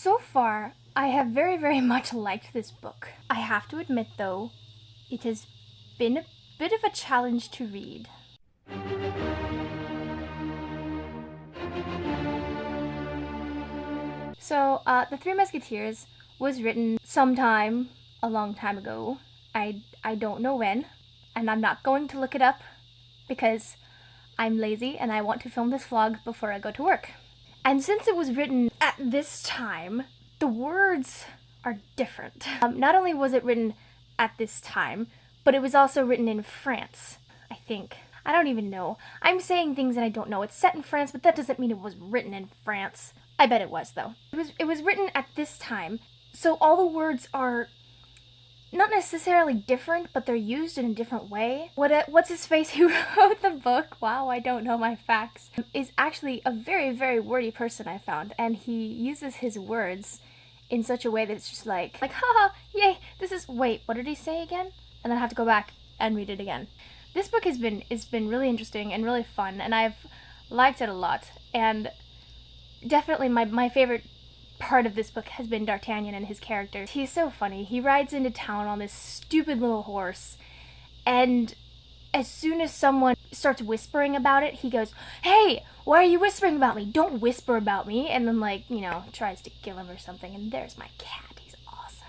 So far, I have very much liked this book. I have to admit, though, it has been a bit of a challenge to read. So, The Three Musketeers was written sometime a long time ago. I don't know when, and I'm not going to look it up because I'm lazy and I want to film this vlog before I go to work. And since it was written at this time, the words are different. Not only was it written at this time, but it was also written in France, I think. I don't even know. I'm saying things and I don't know. It's set in France, but that doesn't mean it was written in France. I bet it was, though. It was written at this time, so all the words are not necessarily different, but they're used in a different way. What's his face who wrote the book? Wow, I don't know my facts. Is actually a very wordy person, I found, and he uses his words in such a way that it's just like haha, yay, this is, wait, what did he say again? And then I have to go back and read it again. This book has been really interesting and really fun, and I've liked it a lot, and definitely my favorite part of this book has been D'Artagnan and his character. He's so funny. He rides into town on this stupid little horse, and as soon as someone starts whispering about it, he goes, "Hey, why are you whispering about me? Don't whisper about me." And then, like, you know, tries to kill him or something, and there's my cat. He's awesome.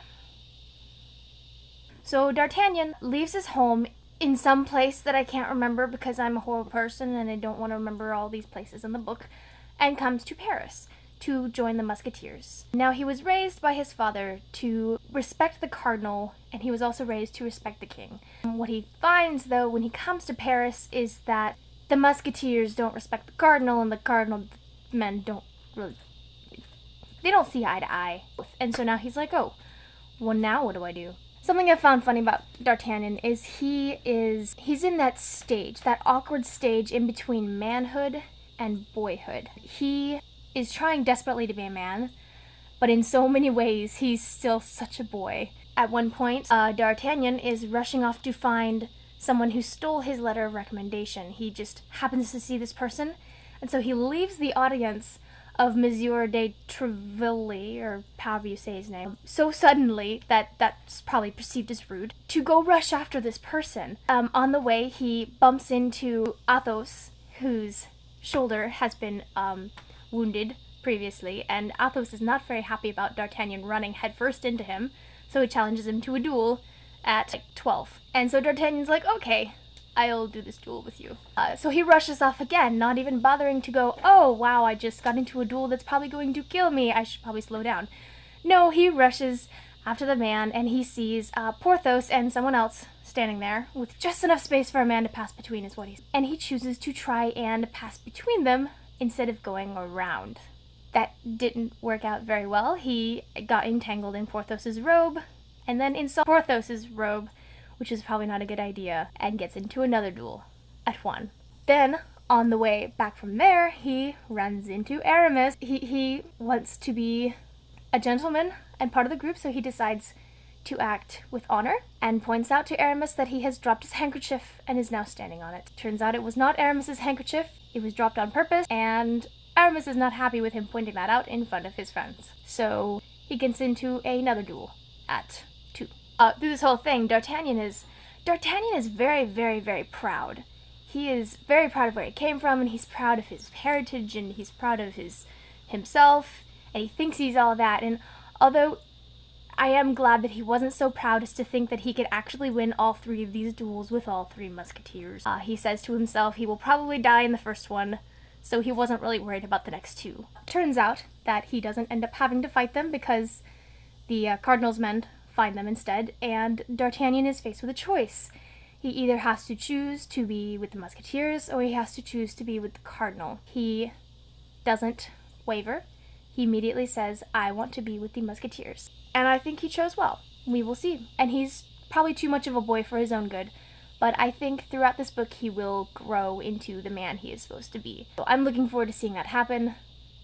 So D'Artagnan leaves his home in some place that I can't remember because I'm a horrible person and I don't want to remember all these places in the book, and comes to Paris to join the Musketeers. Now, he was raised by his father to respect the cardinal, and he was also raised to respect the king. What he finds, though, when he comes to Paris is that the Musketeers don't respect the cardinal, and the cardinal men don't see eye to eye. And so now he's like, oh, well, now what do I do? Something I found funny about D'Artagnan is he's in that stage, that awkward stage in between manhood and boyhood. He is trying desperately to be a man, but in so many ways he's still such a boy. At one point, D'Artagnan is rushing off to find someone who stole his letter of recommendation. He just happens to see this person, and so he leaves the audience of Monsieur de Treville, or however you say his name, so suddenly that that's probably perceived as rude, to go rush after this person. On the way, he bumps into Athos, whose shoulder has been wounded previously, and Athos is not very happy about D'Artagnan running headfirst into him, so he challenges him to a duel at 12. And so D'Artagnan's like, okay, I'll do this duel with you. So he rushes off again, not even bothering to go, oh wow, I just got into a duel that's probably going to kill me, I should probably slow down. No, he rushes after the man, and he sees Porthos and someone else standing there with just enough space for a man to pass between, is what he's. And he chooses to try and pass between them instead of going around. That didn't work out very well. He got entangled in Porthos's robe, and then in Porthos's robe, which is probably not a good idea, and gets into another duel at 1. Then, on the way back from there, he runs into Aramis. He wants to be a gentleman and part of the group, so he decides to act with honor, and points out to Aramis that he has dropped his handkerchief and is now standing on it. Turns out it was not Aramis's handkerchief, it was dropped on purpose, and Aramis is not happy with him pointing that out in front of his friends. So he gets into another duel at 2. Through this whole thing, D'Artagnan is very proud. He is very proud of where he came from, and he's proud of his heritage, and he's proud of himself, and he thinks he's all that. And although I am glad that he wasn't so proud as to think that he could actually win all 3 of these duels with all 3 musketeers. He says to himself he will probably die in the first one, so he wasn't really worried about the next 2. Turns out that he doesn't end up having to fight them because the Cardinal's men find them instead, and D'Artagnan is faced with a choice. He either has to choose to be with the musketeers, or he has to choose to be with the Cardinal. He doesn't waver. He immediately says, I want to be with the musketeers. And I think he chose well. We will see. And he's probably too much of a boy for his own good, but I think throughout this book he will grow into the man he is supposed to be. So I'm looking forward to seeing that happen.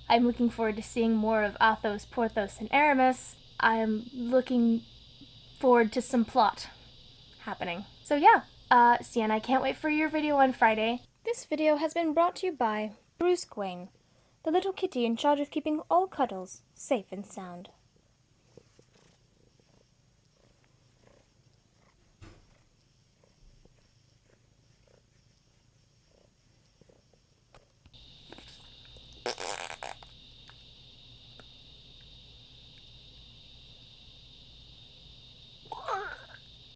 I'm looking forward to seeing more of Athos, Porthos, and Aramis. I'm looking forward to some plot happening. So yeah, Sienna, I can't wait for your video on Friday. This video has been brought to you by Bruce Wayne. the little kitty in charge of keeping all Cuddles safe and sound.